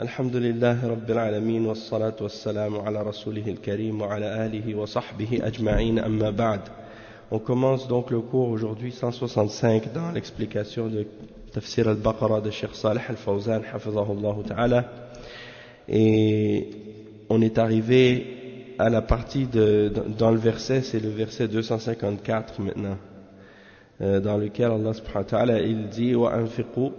الحمد لله رب العالمين والصلاة والسلام على رسوله الكريم وعلى آله وصحبه أجمعين أما بعد. On commence donc le cours aujourd'hui 165 dans l'explication de Tafsir al-Baqarah de Cheikh Salih al-Fawzan hafizahullah ta'ala, et on est arrivé à la partie dans le verset, c'est le verset 254 maintenant, dans lequel Allah subhanahu wa ta'ala il dit wa anfiqu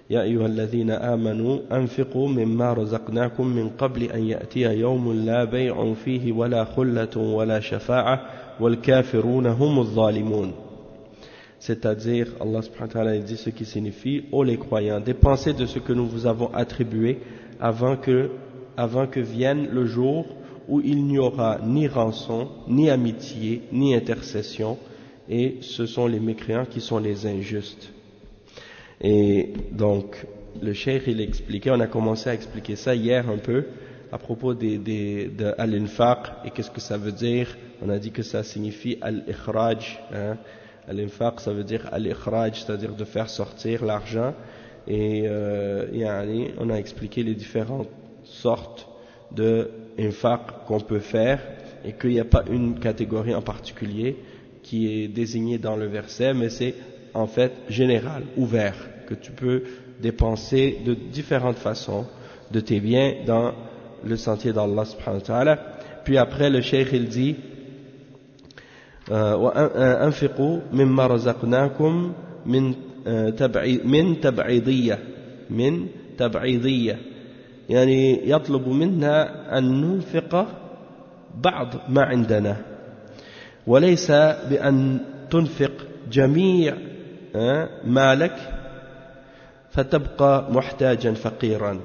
يا أيها الذين آمنوا أنفقوا مما رزقناكم من قبل أن يأتي يوم لا بيع فيه ولا خلة ولا شفاعة والكافرون هم الظالمون. C'est-à-dire, Allah subhanahu wa ta'ala dit ce qui signifie, ô les croyants, dépensez de ce que nous vous avons attribué avant que vienne le jour où il n'y aura ni rançon, ni amitié, ni intercession, et ce sont les mécréants qui sont les injustes. Et donc, le cheikh il expliquait, on a commencé à expliquer ça hier un peu, à propos de al-infaq, et qu'est-ce que ça veut dire. On a dit que ça signifie al-ikhraj, hein. Al-infaq ça veut dire al-ikhraj, c'est-à-dire de faire sortir l'argent, et on a expliqué les différentes sortes de infaq qu'on peut faire, et qu'il n'y a pas une catégorie en particulier qui est désignée dans le verset, mais c'est en fait général, ouvert, que tu peux dépenser de différentes façons de tes biens dans le sentier d'Allah subhanahu wa ta'ala. Puis après le cheikh il dit أنفقوا مما رزقناكم من تبعيضية يعني يطلب منا أن ننفق بعض ما عندنا وليس بأن تنفق جميع مالك فتبقى محتاجا فقيرا،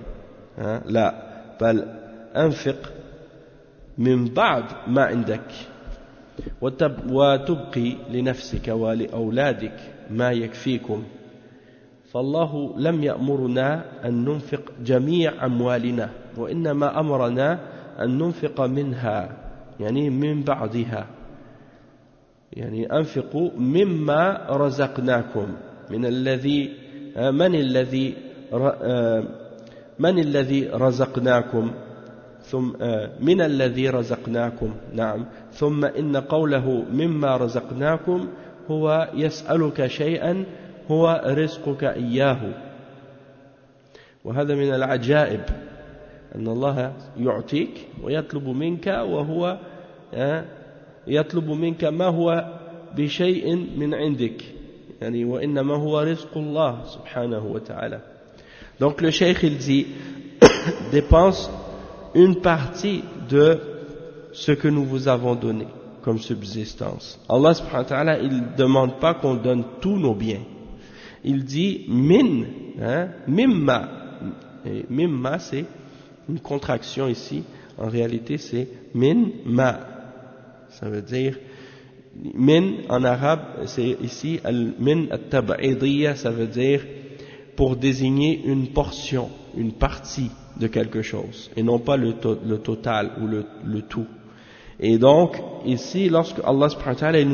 لا، بل أنفق من بعض ما عندك وتبقي لنفسك ولأولادك ما يكفيكم. فالله لم يأمرنا أن ننفق جميع أموالنا، وإنما أمرنا أن ننفق منها يعني من بعضها، يعني أنفقوا مما رزقناكم من الذي رزقناكم ثم من الذي رزقناكم، نعم، ثم إن قوله مما رزقناكم هو يسألك شيئا هو رزقك إياه. وهذا من العجائب أن الله يعطيك ويطلب منك وهو يطلب منك ما هو بشيء من عندك، يعني وإنما هو رزق الله سبحانه وتعالى. Donc le cheikh il dit dépense une partie de ce que nous vous avons donné comme subsistance. Allah subhanahu wa ta'ala il ne demande pas qu'on donne tous nos biens. Il dit mimma. Et mimma c'est une contraction ici, en réalité c'est min ma. Ça veut dire, min en arabe, c'est ici, min at-tab'idiyya, ça veut dire pour désigner une portion, une partie de quelque chose, et non pas le total ou le tout. Et donc, ici, lorsque Allah subhanahu wa ta'ala, il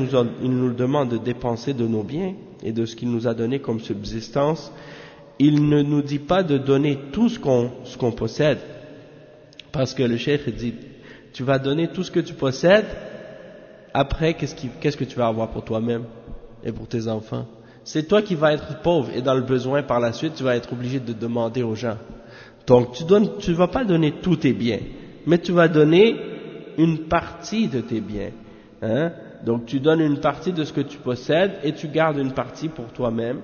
nous demande de dépenser de nos biens et de ce qu'il nous a donné comme subsistance, il ne nous dit pas de donner tout ce qu'on possède, parce que le cheikh dit, tu vas donner tout ce que tu possèdes. Après, qu'est-ce que tu vas avoir pour toi-même et pour tes enfants? C'est toi qui vas être pauvre et dans le besoin par la suite, tu vas être obligé de demander aux gens. Donc, tu vas pas donner tous tes biens, mais tu vas donner une partie de tes biens. Hein? Donc, tu donnes une partie de ce que tu possèdes et tu gardes une partie pour toi-même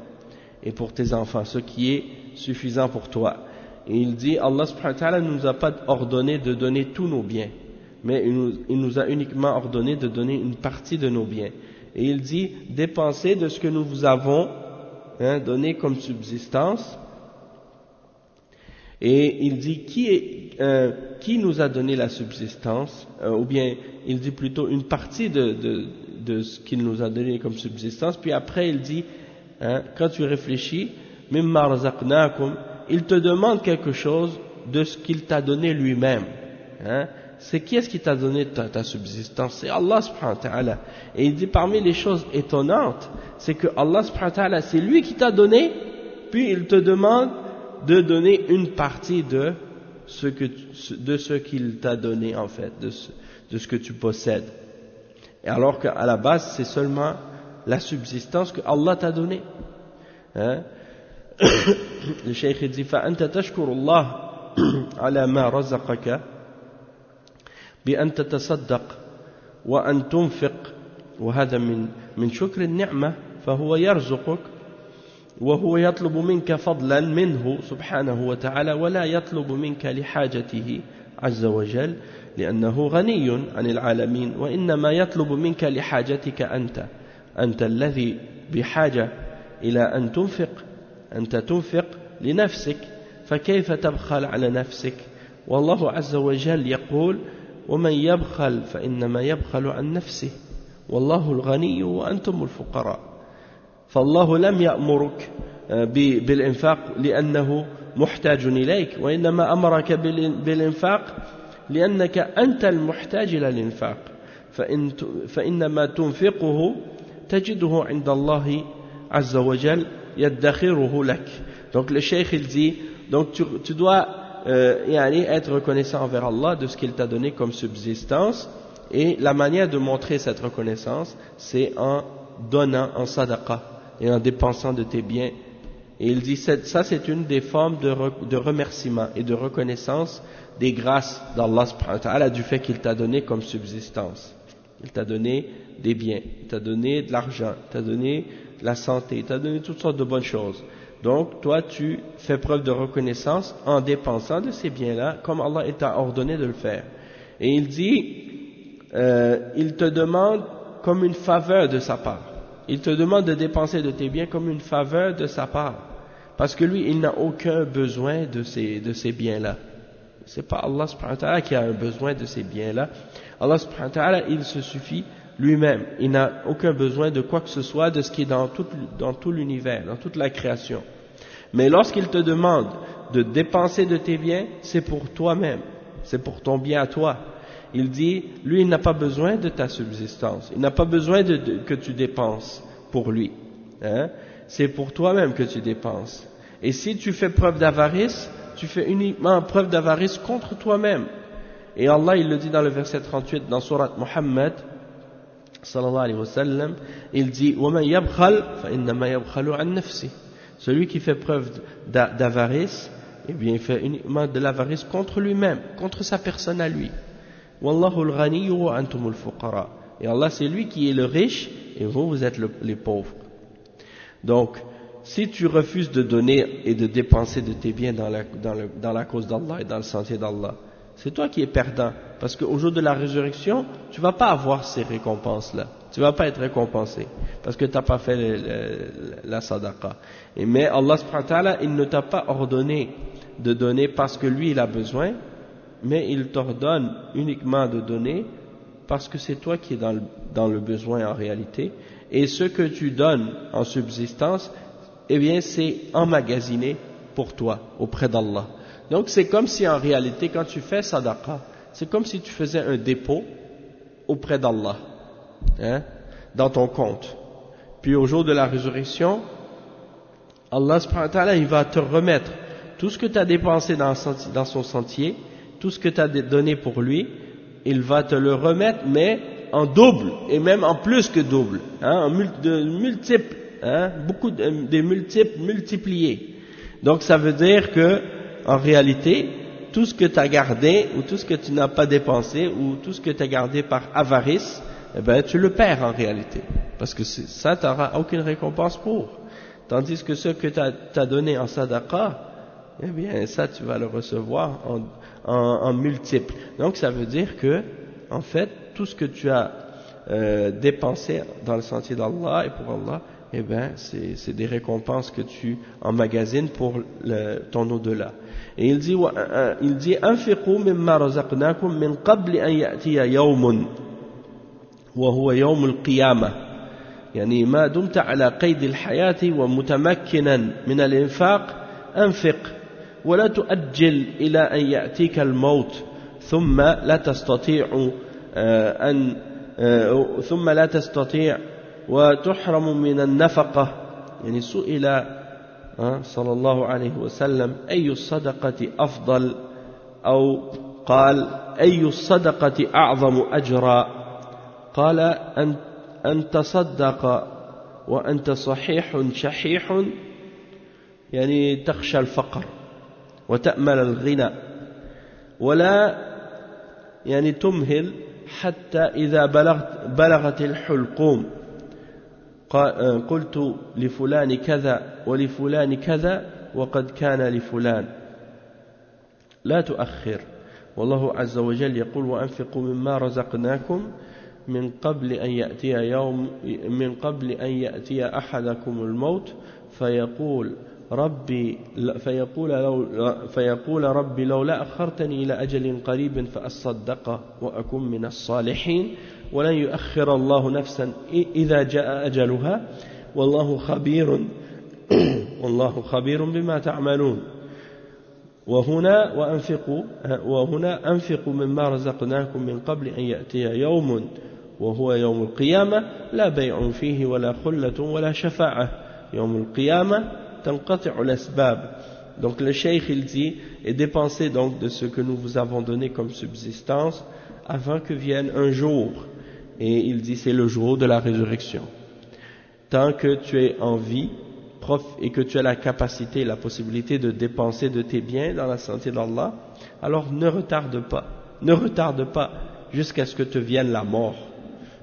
et pour tes enfants, ce qui est suffisant pour toi. Et il dit, Allah subhanahu wa ta'ala ne nous a pas ordonné de donner tous nos biens, mais il nous a uniquement ordonné de donner une partie de nos biens. Et il dit, dépensez de ce que nous vous avons donné comme subsistance. Et il dit, qui nous a donné la subsistance, ou bien il dit plutôt une partie de ce qu'il nous a donné comme subsistance. Puis après il dit, quand tu réfléchis, mimma razaqnakum, il te demande quelque chose de ce qu'il t'a donné lui-même. C'est qui est-ce qui t'a donné ta subsistance? C'est Allah subhanahu wa ta'ala. Et il dit parmi les choses étonnantes, c'est que Allah subhanahu wa ta'ala, c'est lui qui t'a donné, puis il te demande de donner une partie de ce qu'il t'a donné en fait, de ce que tu possèdes. Et alors qu'à la base, c'est seulement la subsistance que Allah t'a donnée. Hein? Le cheikh dit فأنت تشكر الله على ما رزقك بأن تتصدق وأن تنفق وهذا من شكر النعمة فهو يرزقك وهو يطلب منك فضلا منه سبحانه وتعالى ولا يطلب منك لحاجته عز وجل لأنه غني عن العالمين وإنما يطلب منك لحاجتك أنت الذي بحاجة إلى أن تنفق لنفسك فكيف تبخل على نفسك والله عز وجل يقول ومن يبخل فإنما يبخل عن نفسه والله الغني وأنتم الفقراء فالله لم يأمرك بالإنفاق لأنه محتاج إليك وإنما أمرك بالإنفاق لأنك أنت المحتاج إلى الإنفاق فإنما تنفقه تجده عند الله عز وجل يدخره لك. Donc le cheikh il dit donc tu dois être reconnaissant envers Allah de ce qu'il t'a donné comme subsistance, et la manière de montrer cette reconnaissance c'est en donnant en sadaqa et en dépensant de tes biens. Et il dit ça c'est une des formes de remerciement et de reconnaissance des grâces d'Allah subhanahu wa ta'ala du fait qu'il t'a donné comme subsistance. Il t'a donné des biens, il t'a donné de l'argent, il t'a donné de la santé, il t'a donné toutes sortes de bonnes choses. Donc toi tu fais preuve de reconnaissance en dépensant de ces biens-là comme Allah t'a ordonné de le faire. Et il dit, il te demande comme une faveur de sa part. Il te demande de dépenser de tes biens comme une faveur de sa part. Parce que lui, il n'a aucun besoin de ces biens-là. C'est pas Allah subhanahu wa ta'ala qui a un besoin de ces biens-là. Allah subhanahu wa ta'ala, il se suffit lui-même. Il n'a aucun besoin de quoi que ce soit de ce qui est dans tout l'univers, dans toute la création. Mais lorsqu'il te demande de dépenser de tes biens, c'est pour toi-même. C'est pour ton bien à toi. Il dit, lui, il n'a pas besoin de ta subsistance. Il n'a pas besoin que tu dépenses pour lui. Hein? C'est pour toi-même que tu dépenses. Et si tu fais preuve d'avarice, tu fais uniquement preuve d'avarice contre toi-même. Et Allah, il le dit dans le verset 38 dans Surat Muhammad, sallallahu alayhi wa sallam, il dit, وَمَنْ يَبْخَلْ فَإِنَّمَا يَبْخَلُ عَنْ نَفْسِهِ. Celui qui fait preuve d'avarice, eh bien, il fait uniquement de l'avarice contre lui-même, contre sa personne à lui. Wallahu al-ghani wa antum al-fuqara. Et Allah, c'est lui qui est le riche et vous êtes les pauvres. Donc, si tu refuses de donner et de dépenser de tes biens dans la cause d'Allah et dans le sentier d'Allah, c'est toi qui es perdant. Parce qu'au jour de la résurrection, tu ne vas pas avoir ces récompenses-là. Tu ne vas pas être récompensé. Parce que tu n'as pas fait la sadaqa. Mais Allah subhanahu wa ta'ala, il ne t'a pas ordonné de donner parce que lui, il a besoin, mais il t'ordonne uniquement de donner parce que c'est toi qui es dans le besoin en réalité. Et ce que tu donnes en subsistance, eh bien, c'est emmagasiné pour toi, auprès d'Allah. Donc, c'est comme si en réalité, quand tu fais sadaqa, c'est comme si tu faisais un dépôt auprès d'Allah, hein, dans ton compte. Puis au jour de la résurrection, Allah subhanahu wa ta'ala, il va te remettre tout ce que tu as dépensé dans son sentier, tout ce que tu as donné pour lui, il va te le remettre, mais en double, et même en plus que double, hein, de multiples, hein, des multiples multipliés. Donc ça veut dire que, en réalité, tout ce que tu as gardé, ou tout ce que tu n'as pas dépensé, ou tout ce que tu as gardé par avarice, eh ben, tu le perds en réalité. Parce que ça, tu n'auras aucune récompense pour. Tandis que ce que tu as donné en sadaqa, eh bien, ça, tu vas le recevoir en multiples. Donc, ça veut dire que, en fait, tout ce que tu as dépensé dans le sentier d'Allah et pour Allah, eh bien, c'est des récompenses que tu emmagasines pour ton au-delà. Et il dit, أنفقوا مما رزقناكم من قبل أن يأتي يوم وهو يوم القيامة. يعني ما دمت على قيد الحياة ومتمكنا من الإنفاق أنفق ولا تؤجل إلى أن يأتيك الموت ثم لا تستطيع وتحرم من النفقة. يعني سئل صلى الله عليه وسلم أي الصدقة أفضل أو قال أي الصدقة أعظم أجرا قال أن تصدق وأنت صحيح شحيح يعني تخشى الفقر وتأمل الغنى ولا يعني تمهل حتى إذا بلغت الحلقوم قلت لفلان كذا ولفلان كذا وقد كان لفلان لا تؤخر والله عز وجل يقول وأنفقوا مما رزقناكم من قبل أن يأتي أحدكم الموت فيقول ربي لولا أخرتني إلى أجل قريب فأصدق وأكن من الصالحين ولن يؤخر الله نفسا إذا جاء أجلها والله خبير بما تعملون وهنا أنفقوا مما رزقناكم من قبل أن يأتي يوم وهو يوم القيامة لا بيع فيه ولا خلة ولا شفاعة يوم القيامة تنقطع الأسباب. Donc le cheikh il dit et dépensez donc de ce que nous vous avons donné comme subsistance avant que vienne un jour, et il dit c'est le jour de la résurrection. Tant que tu es en vie et que tu as la capacité, la possibilité de dépenser de tes biens dans la santé d'Allah, alors ne retarde pas jusqu'à ce que te vienne la mort.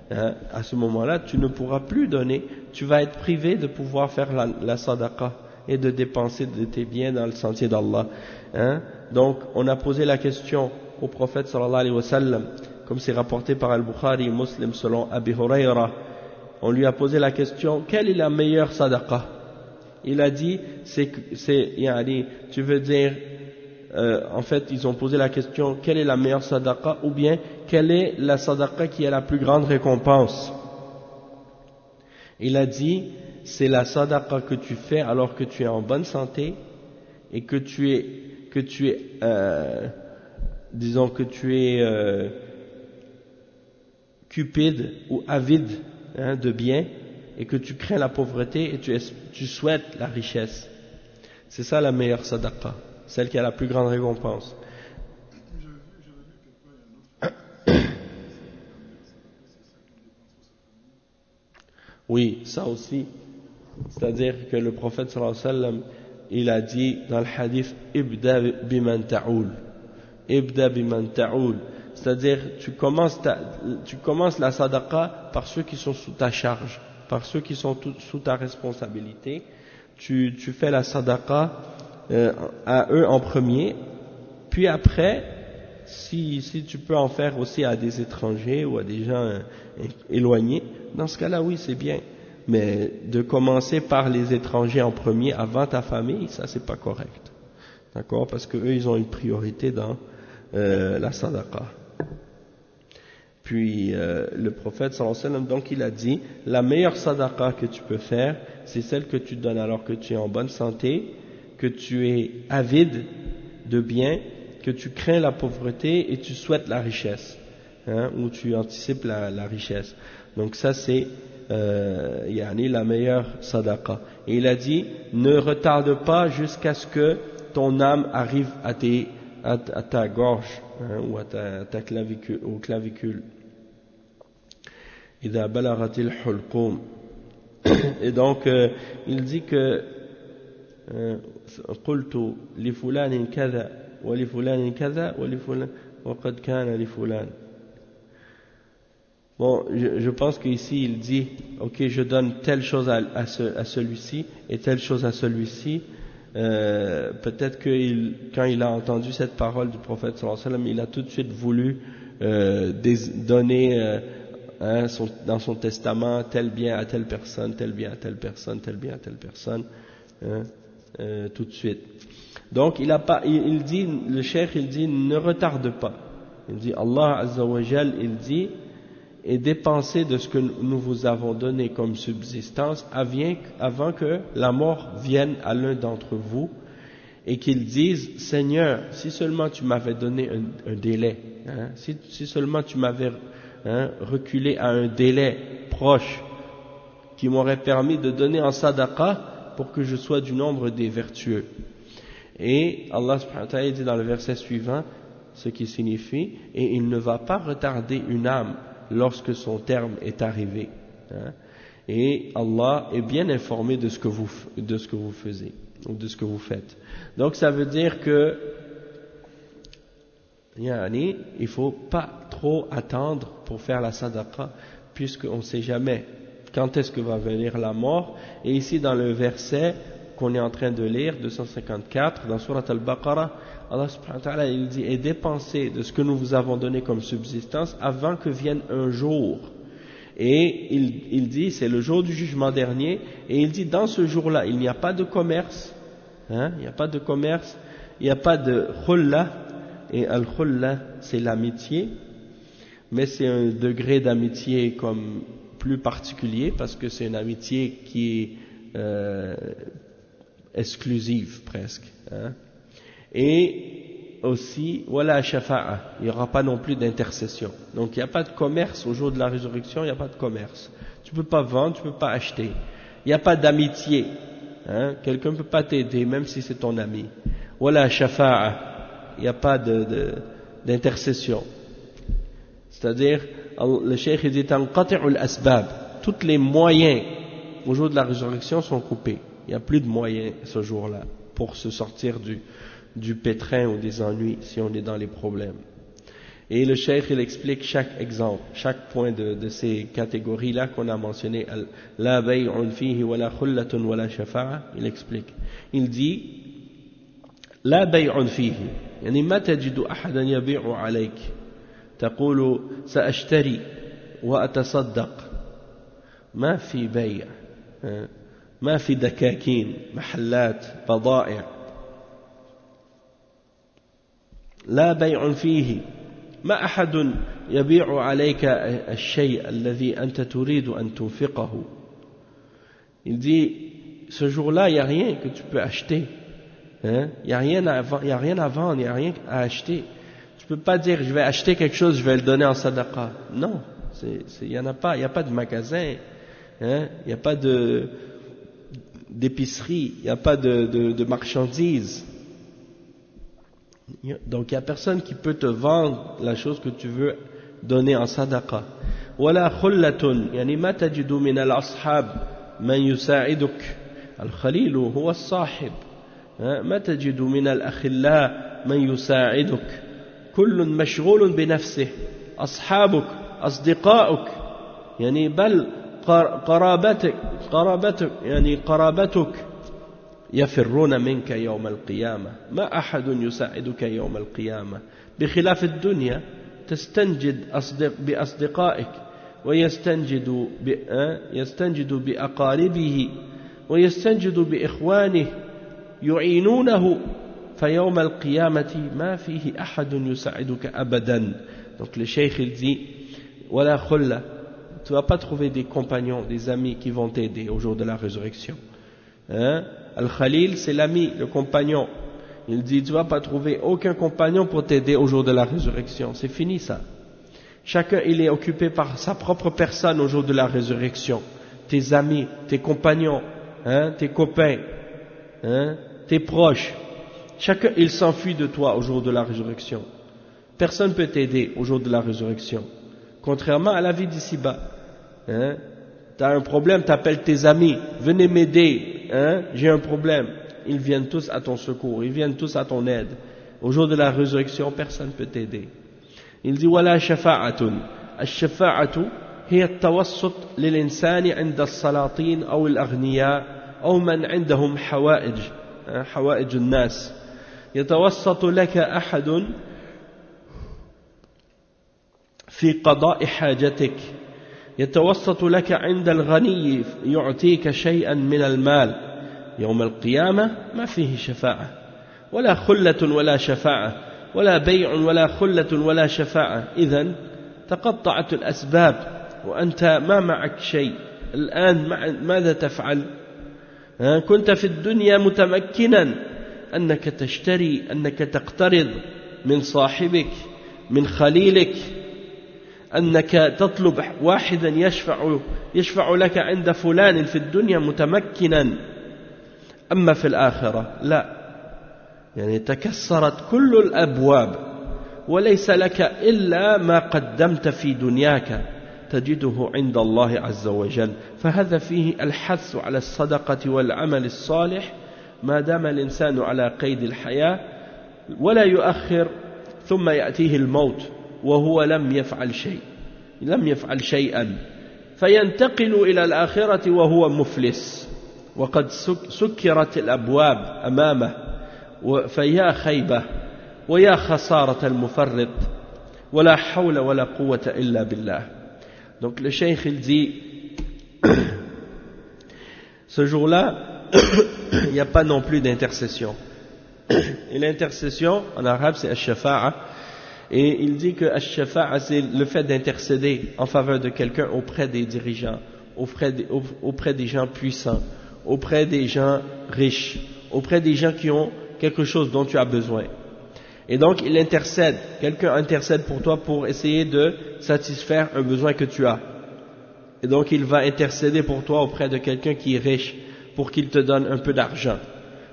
À ce moment-là, tu ne pourras plus donner, tu vas être privé de pouvoir faire la sadaqa et de dépenser de tes biens dans le sentier d'Allah. Donc, on a posé la question au prophète sallallahu alayhi wa sallam, comme c'est rapporté par Al-Bukhari et Muslim selon Abi Hurayra. On lui a posé la question, quelle est la meilleure sadaqa? Il a dit, tu veux dire, en fait, ils ont posé la question, quelle est la meilleure sadaqa, ou bien, quelle est la sadaqa qui a la plus grande récompense? Il a dit, c'est la sadaqa que tu fais alors que tu es en bonne santé et que tu es cupide ou avide de biens, et que tu crains la pauvreté et tu souhaites la richesse. C'est ça la meilleure sadaqa, celle qui a la plus grande récompense. Oui, ça aussi. C'est-à-dire que le prophète sallallahu alayhi wa sallam, il a dit dans le hadith ibda biman ta'oul. Ibda biman ta'oul. C'est-à-dire tu commences la sadaqa par ceux qui sont sous ta charge, par ceux qui sont sous ta responsabilité. Tu fais la sadaqa à eux en premier, puis après, si tu peux en faire aussi à des étrangers ou à des gens éloignés, dans ce cas-là, oui, c'est bien. Mais de commencer par les étrangers en premier avant ta famille, ça c'est pas correct. D'accord? Parce que eux, ils ont une priorité dans la sadaqa. Puis le prophète sallallahu alayhi wa sallam, donc il a dit, la meilleure sadaqa que tu peux faire, c'est celle que tu donnes alors que tu es en bonne santé, que tu es avide de biens, que tu crains la pauvreté et tu souhaites la richesse, ou tu anticipes la richesse. Donc ça c'est la meilleure sadaqa. Et il a dit, ne retarde pas jusqu'à ce que ton âme arrive à ta gorge, ou à ta clavicule. إذا بلغت الحلقوم. Et donc il dit que قلت لفلان كذا ولفلان كذا ولفلان وقد كان لفلان. Bon, je pense qu'ici il dit, ok, je donne telle chose à celui-ci et telle chose à celui-ci. Peut-être que quand il a entendu cette parole du prophète sallallahu alayhi wa sallam, il a tout de suite voulu donner dans son testament tel bien à telle personne, tel bien à telle personne, tel bien à telle personne, tout de suite. Donc il dit, le cheikh il dit, ne retarde pas. Il dit, Allah Azza wa Jal, il dit, et dépensez de ce que nous vous avons donné comme subsistance avant que la mort vienne à l'un d'entre vous, et qu'il dise, Seigneur, si seulement tu m'avais donné un délai, si seulement tu m'avais reculé à un délai proche qui m'aurait permis de donner en sadaqa, pour que je sois du nombre des vertueux. Et Allah subhanahu wa ta'ala dit dans le verset suivant ce qui signifie, et il ne va pas retarder une âme lorsque son terme est arrivé. Et Allah est bien informé de ce que vous faisiez, ou de ce que vous faites. Donc ça veut dire que il ne faut pas trop attendre pour faire la sadaqa, puisqu'on ne sait jamais quand est-ce que va venir la mort. Et ici dans le verset qu'on est en train de lire, 254, dans Surat Al-Baqarah, Allah subhanahu wa ta'ala il dit, et dépensez de ce que nous vous avons donné comme subsistance avant que vienne un jour. Et il dit, c'est le jour du jugement dernier, et il dit, dans ce jour-là, il n'y a pas de commerce, il n'y a pas de commerce, il n'y a pas de khulla, et al-khulla, c'est l'amitié, mais c'est un degré d'amitié comme plus particulier, parce que c'est une amitié qui est exclusive presque. Et aussi, wala shafa'a, il n'y aura pas non plus d'intercession. Donc il n'y a pas de commerce au jour de la résurrection, il n'y a pas de commerce. Tu ne peux pas vendre, tu ne peux pas acheter. Il n'y a pas d'amitié. Quelqu'un ne peut pas t'aider, même si c'est ton ami. Wala shafa'a, il n'y a pas d'intercession. C'est-à-dire, le cheikh dit tanqati'ul asbab, tous les moyens au jour de la résurrection sont coupés. Il n'y a plus de moyens ce jour-là pour se sortir du pétrin ou des ennuis si on est dans les problèmes. Et le cheikh il explique chaque exemple, chaque point de ces catégories-là qu'on a mentionné. La bay'un fihi wa la khullatun wa la shafa'a, il explique. Il dit la bay'un fihi, yani ma tajidu ahadan yabi'u alayk تقول سأشتري وأتصدق ما في بيع ما في دكاكين محلات بضائع لا بيع فيه ما أحد يبيع عليك الشيء الذي أنت تريد أن تنفقه. Il dit ce jour-là il n'y a rien que tu peux acheter, il n'y a rien à vendre, il n'y a rien à acheter. Tu ne peux pas dire je vais acheter quelque chose, je vais le donner en sadaqa. Non, il n'y en a pas, il n'y a pas de magasin, il n'y a pas d'épicerie, il n'y a pas de marchandises. Donc il n'y a personne qui peut te vendre la chose que tu veux donner en sadaqa. ولا خلة يعني ما تجد من الأصحاب من يساعدك الخليل هو الصاحب ما تجد من الأخلاء من يساعدك كل مشغول بنفسه أصحابك أصدقائك يعني بل قرابتك يعني قرابتك يفرون منك يوم القيامة ما أحد يساعدك يوم القيامة بخلاف الدنيا تستنجد بأصدقائك ويستنجد بأقاربه ويستنجد بإخوانه يعينونه فيوم القيامة ما فيه أحد يساعدك أبدا. Donc le cheikh il dit ولا خلة, tu ne vas pas trouver des compagnons, des amis qui vont t'aider au jour de la résurrection. Al-Khalil c'est l'ami, le compagnon. Il dit tu ne vas pas trouver aucun compagnon pour t'aider au jour de la résurrection. C'est fini ça. Chacun il est occupé par sa propre personne au jour de la résurrection. Tes amis, tes compagnons, tes copains, tes proches. Chacun il s'enfuit de toi au jour de la résurrection. Personne ne peut t'aider au jour de la résurrection. Contrairement à la vie d'ici-bas. Tu as un problème, tu appelles tes amis, venez m'aider, j'ai un problème. Ils viennent tous à ton secours, ils viennent tous à ton aide. Au jour de la résurrection, personne ne peut t'aider. Il dit ولا شفاعة. الشفاعة هي التوسط للإنسان عند السلاطين أو الأغنياء أو من عندهم حوائج الناس. يتوسط لك أحد في قضاء حاجتك. يتوسط لك عند الغني يعطيك شيئا من المال. يوم القيامة ما فيه شفاعة ولا خلة ولا شفاعة ولا بيع ولا خلة ولا شفاعة. إذن تقطعت الأسباب وأنت ما معك شيء. الآن ماذا تفعل؟ كنت في الدنيا متمكنا أنك تشتري، أنك تقترض من صاحبك، من خليلك، أنك تطلب واحدا يشفع لك عند فلان في الدنيا متمكنا. أما في الآخرة لا، يعني تكسرت كل الأبواب وليس لك إلا ما قدمت في دنياك تجده عند الله عز وجل. فهذا فيه الحث على الصدقة والعمل الصالح ما دام الإنسان على قيد الحياة، ولا يؤخر ثم يأتيه الموت وهو لم يفعل شيئا فينتقل إلى الآخرة وهو مفلس وقد سكرت الأبواب أمامه، فيا خيبة ويا خسارة المفرط ولا حول ولا قوة إلا بالله. Donc le cheikh il dit ce jour-là il n'y a pas non plus d'intercession, et l'intercession en arabe c'est ash-shafa'a, et il dit que ash-shafa'a c'est le fait d'intercéder en faveur de quelqu'un auprès des dirigeants, auprès des gens puissants, auprès des gens riches, auprès des gens qui ont quelque chose dont tu as besoin. Et donc il intercède, quelqu'un intercède pour toi pour essayer de satisfaire un besoin que tu as. Et donc il va intercéder pour toi auprès de quelqu'un qui est riche pour qu'il te donne un peu d'argent,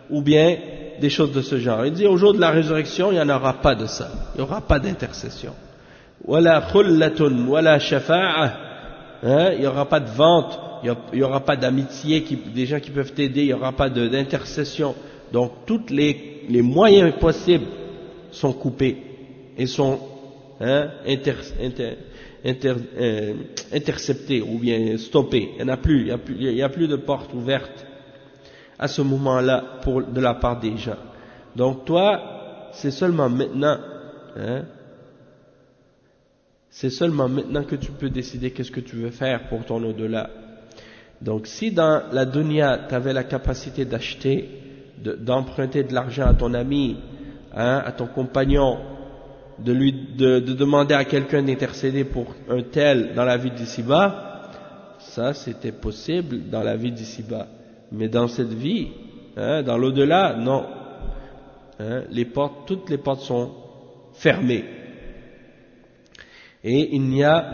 ou bien des choses de ce genre. Il dit au jour de la résurrection il n'y en aura pas de ça, il n'y aura pas d'intercession. Wala khullatun wala shafa'a, il n'y aura pas de vente, il n'y aura pas d'amitié, des gens qui peuvent t'aider, il n'y aura pas d'intercession. Donc tous les moyens possibles sont coupés et sont interceptés ou bien stoppés. Il n'y a plus de porte ouverte à ce moment-là de la part des gens. Donc toi, c'est seulement maintenant que tu peux décider qu'est-ce que tu veux faire pour ton au-delà. Donc si dans la dunya tu avais la capacité d'acheter, d'emprunter de l'argent à ton ami, à ton compagnon, de demander à quelqu'un d'intercéder pour un tel dans la vie d'ici-bas, ça c'était possible dans la vie d'ici-bas. Mais dans cette vie, dans l'au-delà, non. Toutes les portes sont fermées. Et il n'y a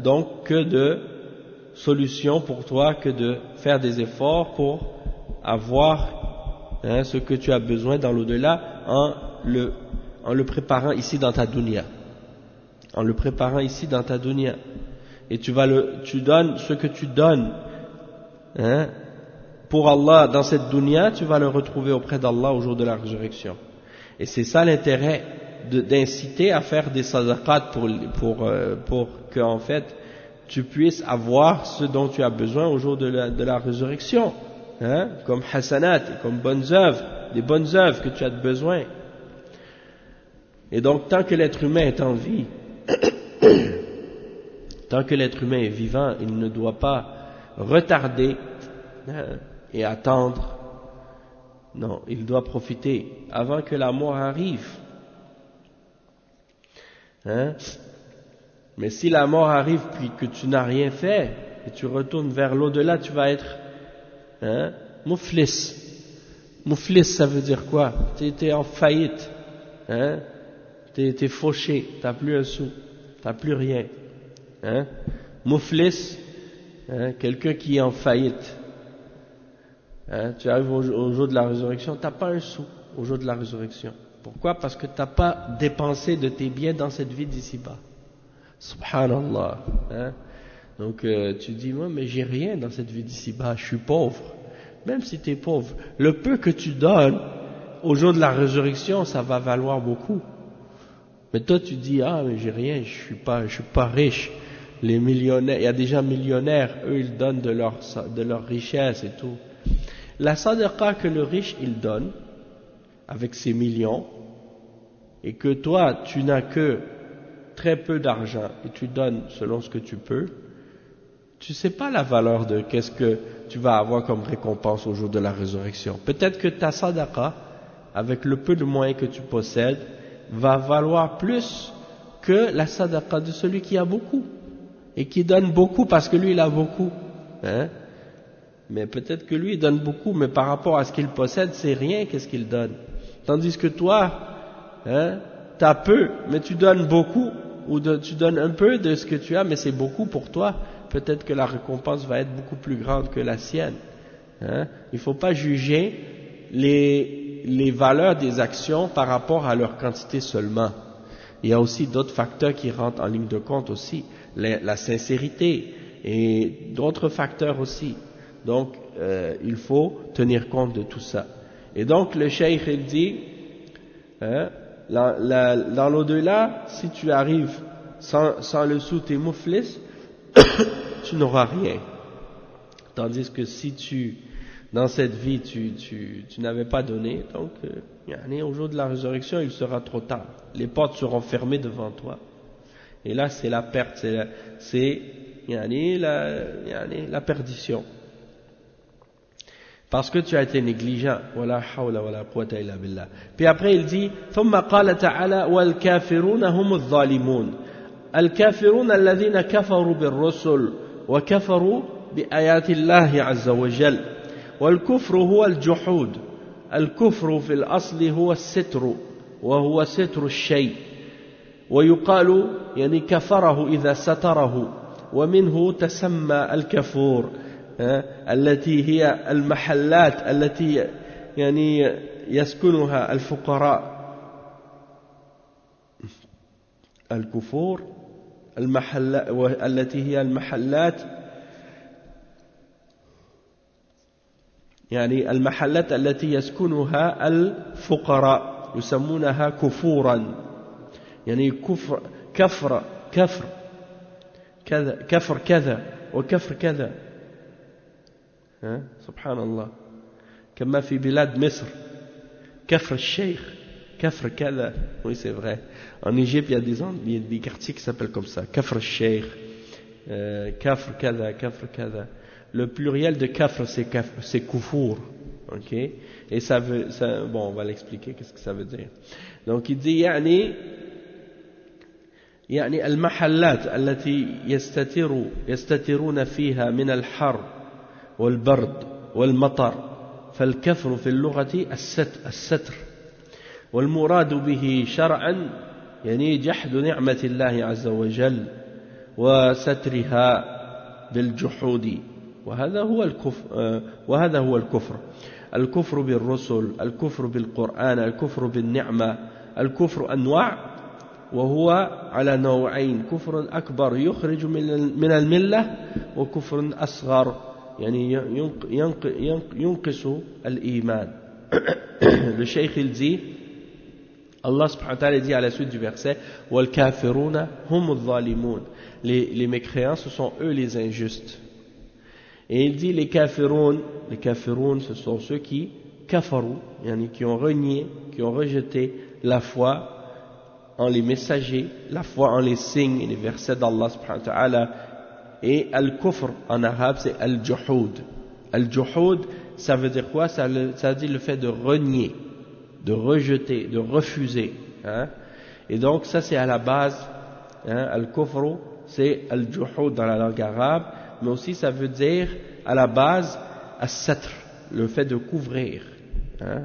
donc que de solution pour toi que de faire des efforts pour avoir ce que tu as besoin dans l'au-delà en le préparant ici dans ta dunya. En le préparant ici dans ta dunya. Et tu donnes ce que tu donnes pour Allah dans cette dunya, tu vas le retrouver auprès d'Allah au jour de la résurrection. Et c'est ça l'intérêt d'inciter à faire des sadaqat pour que en fait tu puisses avoir ce dont tu as besoin au jour de la résurrection, comme hasanat, comme bonnes œuvres, des bonnes œuvres que tu as besoin. Et donc tant que l'être humain est en vie, tant que l'être humain est vivant, il ne doit pas retarder et attendre. Non, il doit profiter avant que la mort arrive. Mais si la mort arrive puis que tu n'as rien fait et tu retournes vers l'au-delà, tu vas être mouflis. Mouflis, ça veut dire quoi? T'es en faillite, t'es fauché, t'as plus un sou, t'as plus rien. Mouflis, quelqu'un qui est en faillite. Tu arrives au jour de la résurrection, t'as pas un sou au jour de la résurrection. Pourquoi? Parce que t'as pas dépensé de tes biens dans cette vie d'ici-bas. Subhanallah. Donc tu dis, moi mais j'ai rien dans cette vie d'ici-bas, je suis pauvre. Même si tu es pauvre, le peu que tu donnes au jour de la résurrection, ça va valoir beaucoup. Mais toi tu dis, mais j'ai rien, je suis pas riche. Les millionnaires, il y a des gens millionnaires, eux ils donnent de leur richesse et tout. La sadaqa que le riche il donne avec ses millions, et que toi tu n'as que très peu d'argent et tu donnes selon ce que tu peux, tu sais pas la valeur de qu'est-ce que tu vas avoir comme récompense au jour de la résurrection. Peut-être que ta sadaqa, avec le peu de moyens que tu possèdes, va valoir plus que la sadaqa de celui qui a beaucoup et qui donne beaucoup parce que lui il a beaucoup. Mais peut-être que lui il donne beaucoup, mais par rapport à ce qu'il possède, c'est rien qu'est-ce qu'il donne. Tandis que toi, t'as peu, mais tu donnes beaucoup, ou tu donnes un peu de ce que tu as, mais c'est beaucoup pour toi. Peut-être que la récompense va être beaucoup plus grande que la sienne. Hein? Il ne faut pas juger les valeurs des actions par rapport à leur quantité seulement. Il y a aussi d'autres facteurs qui rentrent en ligne de compte aussi, la sincérité et d'autres facteurs aussi. Donc, il faut tenir compte de tout ça. Et donc, le cheikh, il dit, hein, dans l'au-delà, si tu arrives sans le sou, t'es mouflis, tu n'auras rien. Tandis que si dans cette vie, tu n'avais pas donné, donc, au jour de la résurrection, il sera trop tard. Les portes seront fermées devant toi. Et là, c'est la perte, c'est la perdition. Parce que tu as été négligent. Wala hawla wala quwwata illa billah. Puis après, il dit, ثم قال تعالى والكافرون هم الظالمون. الكافرون الذين كفروا بالرسل وكفروا بآيات الله عز وجل. والكفر هو الجحود. الكفر في الأصل هو الستر وهو ستر الشيء ويقال يعني كفره إذا ستره ومنه تسمى الكفور التي هي المحلات التي يعني يسكنها الفقراء الكفور التي هي المحلات يعني المحلات التي يسكنها الفقراء يسمونها كفورا يعني كفر كذا كفر كذا وكفر كذا سبحان الله كما في بلاد مصر كفر الشيخ كفر كذا oui c'est vrai en Égypte il y a des quartiers qui s'appellent comme ça كفر الشيخ كفر كذا كفر كذا. Le pluriel de kafr, c'est kufur, ok? Et bon, on va l'expliquer, qu'est-ce que ça veut dire. Donc, il dit, يعني المحلات التي يستترون فيها من الحر والبرد والمطر فالكفر في اللغة الستر والمراد به شرعا يعني جحد نعمة الله عز وجل وسترها بالجحود. وهذا هو الكفر الكفر بالرسل الكفر بالقرآن الكفر بالنعمة الكفر أنواع وهو على نوعين كفر أكبر يخرج من الملة وكفر أصغر يعني ينقص الإيمان. Le cheikh il dit Allah subhanahu wa ta'ala dit à la suite du verset وَالْكَافِرُونَ هُمُ الظَّالِمُونَ les mécréants ce sont eux les injustes. Et il dit les kafiroun ce sont ceux qui kafarou, qui ont renié, qui ont rejeté la foi en les messagers, la foi en les signes et les versets d'Allah subhanahu wa ta'ala. Et al-kufr en arabe c'est al-juhud. Al-juhud ça veut dire quoi? Ça veut dire le fait de renier, de rejeter, de refuser. Et donc ça c'est à la base, al-kufr c'est al-juhud dans la langue arabe. Mais aussi ça veut dire à la base as-satr, le fait de couvrir.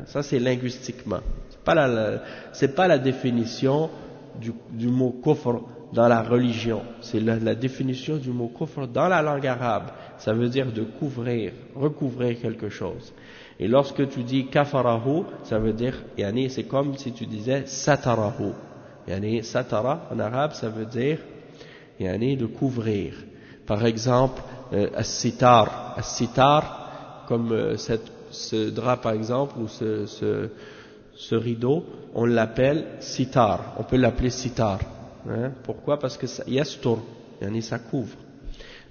Ça c'est linguistiquement. C'est pas la définition du mot kufr dans la religion. C'est la définition du mot kufr dans la langue arabe. Ça veut dire de couvrir, recouvrir quelque chose. Et lorsque tu dis kafarahu, ça veut dire, c'est comme si tu disais satarahu. Satara en arabe ça veut dire de couvrir. Par exemple, as-sitar, comme ce drap par exemple, ou ce rideau, on l'appelle sitar, on peut l'appeler sitar. Pourquoi? Parce que yastur, ça couvre.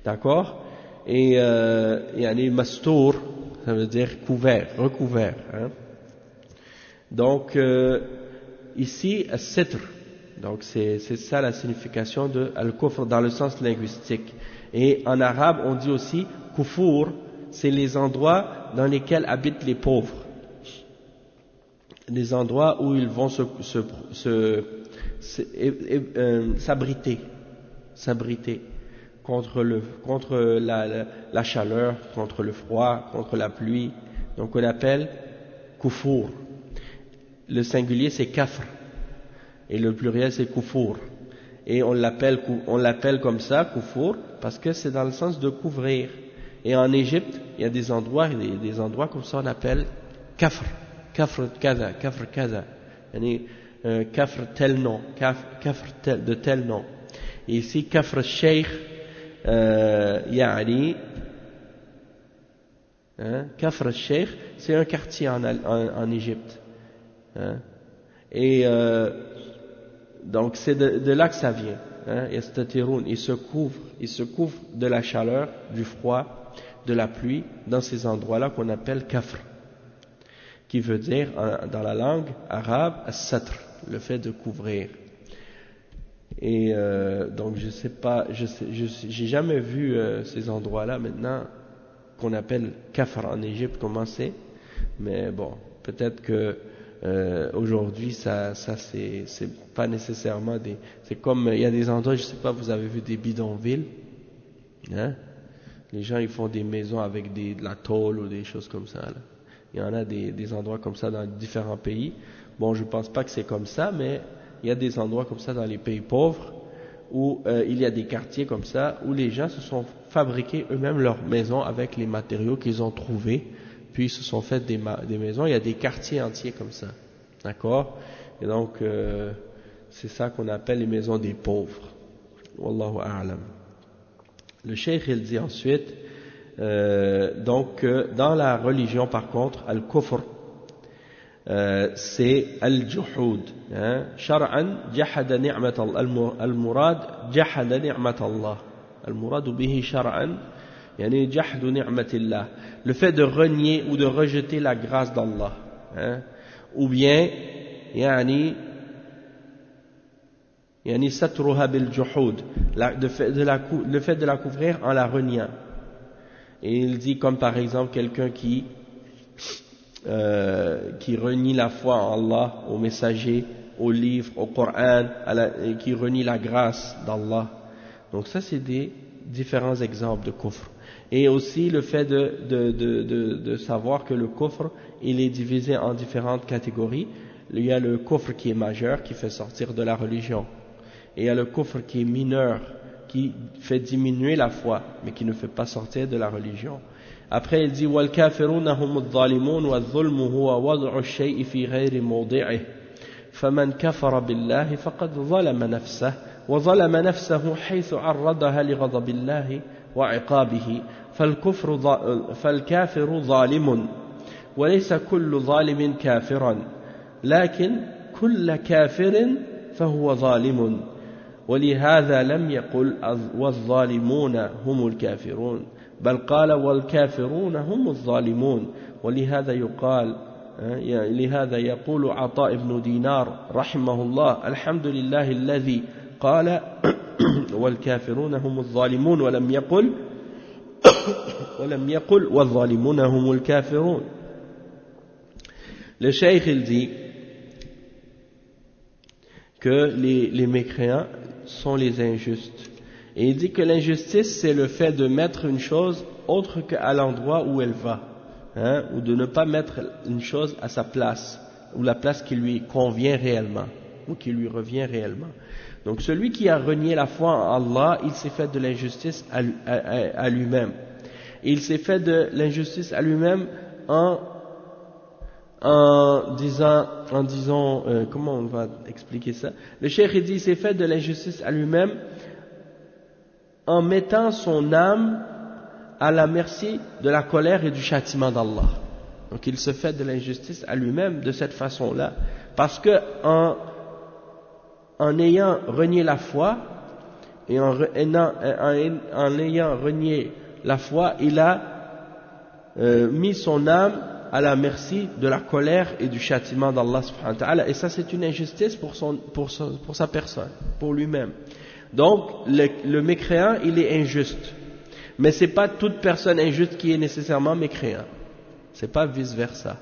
D'accord? Et mastour, ça veut dire couvert, recouvert. Donc, ici, as-sitr, donc c'est ça la signification de al-kufr dans le sens linguistique. Et en arabe, on dit aussi kufur, c'est les endroits dans lesquels habitent les pauvres. Les endroits où ils vont s'abriter contre la chaleur, contre le froid, contre la pluie. Donc on appelle kufur. Le singulier c'est kafr et le pluriel c'est kufur. Et on l'appelle comme ça, kufur, parce que c'est dans le sens de couvrir. Et en Égypte, il y a des endroits comme ça on appelle kafr kaza, kafr kaza, kafr tel nom, kafr de tel nom. Et ici, kafr sheikh, kafr sheikh, c'est un quartier en Égypte. Et donc c'est de là que ça vient. Ils se couvrent de la chaleur, du froid, de la pluie dans ces endroits-là qu'on appelle kafr, qui veut dire dans la langue arabe as-satr, le fait de couvrir. Et donc je sais pas, j'ai jamais vu ces endroits-là maintenant qu'on appelle kafr en Égypte, comment c'est, mais bon, peut-être que aujourd'hui ça c'est pas nécessairement c'est comme il y a des endroits, je sais pas, vous avez vu des bidonvilles, hein, les gens ils font des maisons avec de la tôle ou des choses comme ça là. Il y en a des endroits comme ça dans différents pays. Bon, je pense pas que c'est comme ça, mais il y a des endroits comme ça dans les pays pauvres où il y a des quartiers comme ça où les gens se sont fabriqués eux-mêmes leurs maisons avec les matériaux qu'ils ont trouvés, puis ils se sont fait des maisons. Il y a des quartiers entiers comme ça, d'accord? Et donc c'est ça qu'on appelle les maisons des pauvres. Wallahu a'lam. Le cheikh il dit ensuite donc dans la religion par contre al-kufr c'est al-juhud, shar'an jahada ni'mat Allah, al-murad jahada ni'mat Allah, al-murad bihi shar'an yani jahdu ni'matillah, le fait de renier ou de rejeter la grâce d'Allah, ou bien yani satruha bil juhud, le fait de la couvrir en la reniant. Et il dit comme par exemple quelqu'un qui renie la foi en Allah, au messager, au livre, au Coran, et qui renie la grâce d'Allah. Donc ça c'est des différents exemples de kufr. Et aussi le fait de savoir que le kufr il est divisé en différentes catégories. Il y a le kufr qui est majeur, qui fait sortir de la religion. Et il y a le kufr qui est mineur, qui fait diminuer la foi, mais qui ne fait pas sortir de la religion. Après, il dit وَالْكَافِرُونَ هُمُ الظَّالِمُونَ وَالظُّلْمُ هُوَ وَضْعُ الشَّيْءِ فِي غَيْرِ مَوْضِعِهِ فَمَنْ كَفَرَ بِاللَّهِ فَقَدْ ظَلَمَ نَفْسَهُ وَظَلَمَ نَفْسَهُ حَيْثُ عَرَّضَهَا لِغَضَبِ اللَّهِ وَعِقَابِهِ فَالْكَافِرُ ظَالِمٌ وَلَيْسَ كُلُّ ظَالِمٍ كَافِرًا لكن كل كافر فهو ظالم ولهذا لم يقل والظالمون هم الكافرون بل قال والكافرون هم الظالمون ولهذا يقول عطاء بن دينار رحمه الله الحمد لله الذي قال والكافرون هم الظالمون ولم يقل والظالمون هم الكافرون. Le cheikh il dit que les mécréants sont les injustes. Et il dit que l'injustice, c'est le fait de mettre une chose autre qu'à l'endroit où elle va, ou de ne pas mettre une chose à sa place, ou la place qui lui convient réellement, ou qui lui revient réellement. Donc celui qui a renié la foi en Allah, il s'est fait de l'injustice à lui-même. Et il s'est fait de l'injustice à lui-même en disant, comment on va expliquer ça? Le cheikh dit, il s'est fait de l'injustice à lui-même en mettant son âme à la merci de la colère et du châtiment d'Allah. Donc il se fait de l'injustice à lui-même de cette façon-là, parce que en ayant renié la foi et en ayant renié la foi, il a mis son âme à la merci de la colère et du châtiment d'Allah subhanahu wa ta'ala, et ça c'est une injustice pour sa personne, pour lui-même. Donc le mécréant il est injuste, mais c'est pas toute personne injuste qui est nécessairement mécréant, c'est pas vice versa.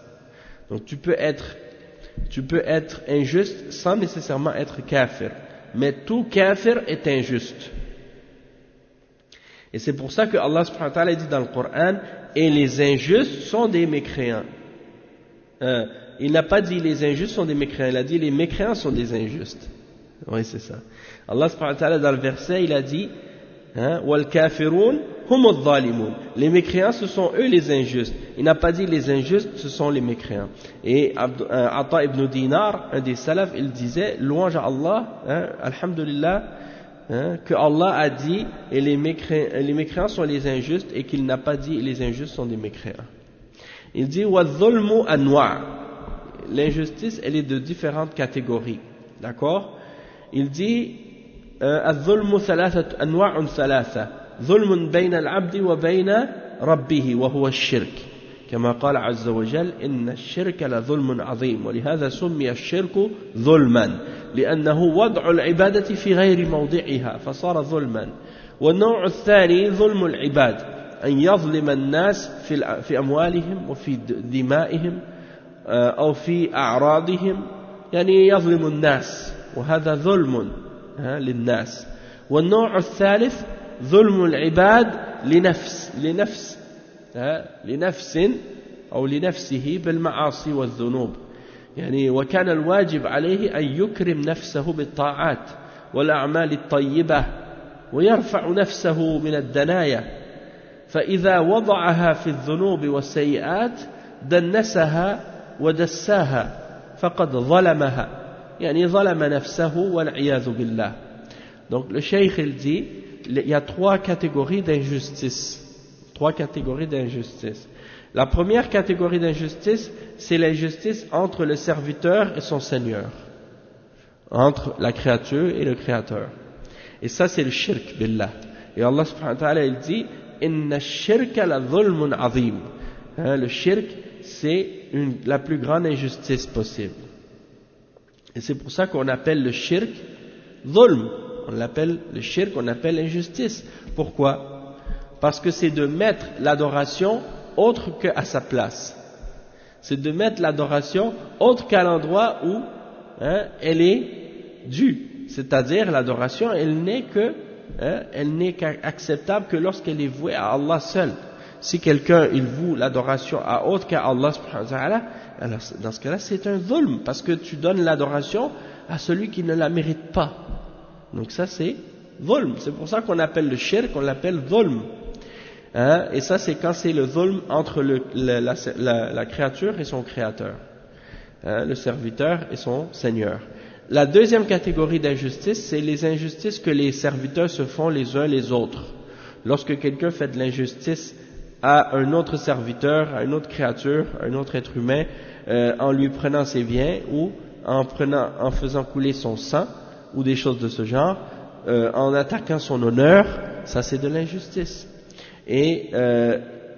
Donc tu peux être injuste sans nécessairement être kafir, mais tout kafir est injuste. Et c'est pour ça que Allah subhanahu wa ta'ala dit dans le Coran, et les injustes sont des mécréants. Il n'a pas dit les injustes sont des mécréants, il a dit les mécréants sont des injustes. Oui, c'est ça. Allah subhanahu wa ta'ala dans le verset, il a dit wal kafirun hum adh-dhalimun. Les mécréants, ce sont eux les injustes. Il n'a pas dit les injustes, ce sont les mécréants. Et Ata ibn Dinar, un des salafs, il disait, louange à Allah, alhamdulillah, que Allah a dit, et les mécréants sont les injustes, et qu'il n'a pas dit, les injustes sont des mécréants. Il dit, wa dhulmu anwa'. L'injustice, elle est de différentes catégories. D'accord? Il dit, الظلم ثلاثة أنواع ثلاثة ظلم بين العبد وبين ربه وهو الشرك كما قال عز وجل إن الشرك لظلم عظيم ولهذا سمي الشرك ظلما لأنه وضع العبادة في غير موضعها فصار ظلما. والنوع الثاني ظلم العباد أن يظلم الناس في أموالهم وفي دمائهم أو في أعراضهم يعني يظلم الناس وهذا ظلم للناس. والنوع الثالث ظلم العباد لنفس أو لنفسه بالمعاصي والذنوب يعني وكان الواجب عليه أن يكرم نفسه بالطاعات والأعمال الطيبة ويرفع نفسه من الدنايا فإذا وضعها في الذنوب والسيئات دنسها ودساها فقد ظلمها يعني ظلم نفسه والعياذ بالله. Donc le cheikh il dit il y a trois catégories d'injustice. La première catégorie d'injustice, c'est l'injustice entre le serviteur et son seigneur, entre la créature et le créateur. Et ça c'est le shirk billah. Et Allah subhanahu wa ta'ala il dit inna ash-shirka la dhulmun azim. Le shirk c'est la plus grande injustice possible. Et c'est pour ça qu'on appelle le shirk dhulm. On l'appelle le shirk, on appelle l'injustice. Pourquoi? Parce que c'est de mettre l'adoration autre qu'à sa place. C'est de mettre l'adoration autre qu'à l'endroit où elle est due. C'est-à-dire l'adoration, elle n'est qu'acceptable que lorsqu'elle est vouée à Allah seul. Si quelqu'un il voue l'adoration à autre qu'à Allah subhanahu wa ta'ala, alors dans ce cas-là c'est un dhulm parce que tu donnes l'adoration à celui qui ne la mérite pas. Donc ça c'est dhulm. C'est pour ça qu'on appelle le shirk, on l'appelle dhulm. Et ça c'est quand c'est le dhulm entre la créature et son créateur, le serviteur et son seigneur. La deuxième catégorie d'injustice, c'est les injustices que les serviteurs se font les uns les autres. Lorsque quelqu'un fait de l'injustice à un autre serviteur, à une autre créature, à un autre être humain, en lui prenant ses biens ou en faisant couler son sang ou des choses de ce genre, en attaquant son honneur, ça c'est de l'injustice. Et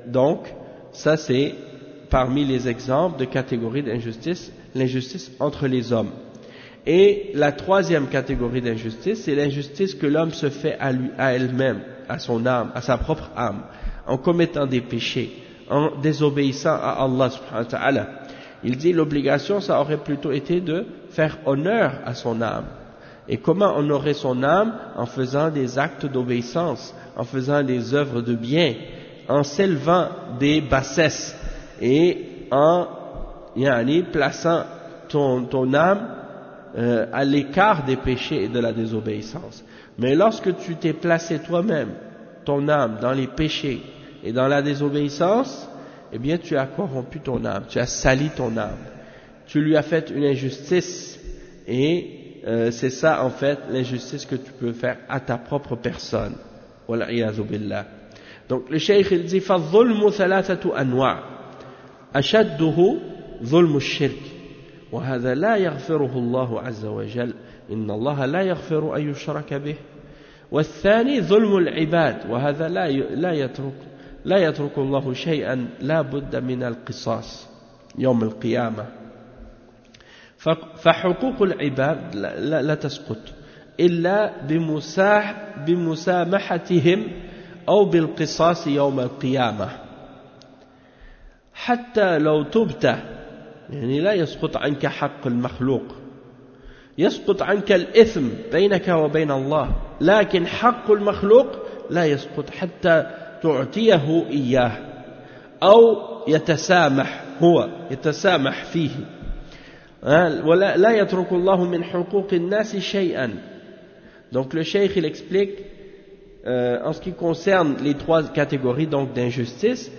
donc, ça c'est parmi les exemples de catégories d'injustice, l'injustice entre les hommes. Et la troisième catégorie d'injustice, c'est l'injustice que l'homme se fait à elle-même, à son âme, à sa propre âme, en commettant des péchés, en désobéissant à Allah subhanahu wa ta'ala. Il dit l'obligation, ça aurait plutôt été de faire honneur à son âme. Et comment honorer son âme? En faisant des actes d'obéissance, en faisant des œuvres de bien, en s'élevant des bassesses et en plaçant ton âme à l'écart des péchés et de la désobéissance. Mais lorsque tu t'es placé toi-même, ton âme, dans les péchés et dans la désobéissance, eh bien tu as corrompu ton âme, tu as sali ton âme, tu lui as fait une injustice et c'est ça en fait l'injustice que tu peux faire à ta propre personne. Wal'iyadhu billah. Donc le cheikh il dit فَالظُّلْمُ ثَلَاثَةُ أَنْوَاعٍ أَشَدُّهُ ظُلْمُ الشِّرْكِ وهذا لا يغفره الله عز وجل إن الله لا يغفر أن يشرك به والثاني ظلم العباد وهذا لا يترك الله شيئا لا بد من القصاص يوم القيامة فحقوق العباد لا تسقط إلا بمسامحتهم أو بالقصاص يوم القيامة حتى لو تبت يعني لا يسقط عنك حق المخلوق يسقط عنك الإثم بينك وبين الله لكن حق المخلوق لا يسقط حتى تعطيه إياه أو يتسامح فيه ولا لا يترك الله من حقوق الناس شيئا. Donc le cheikh il explique en ce qui concerne les trois catégories donc d'injustice,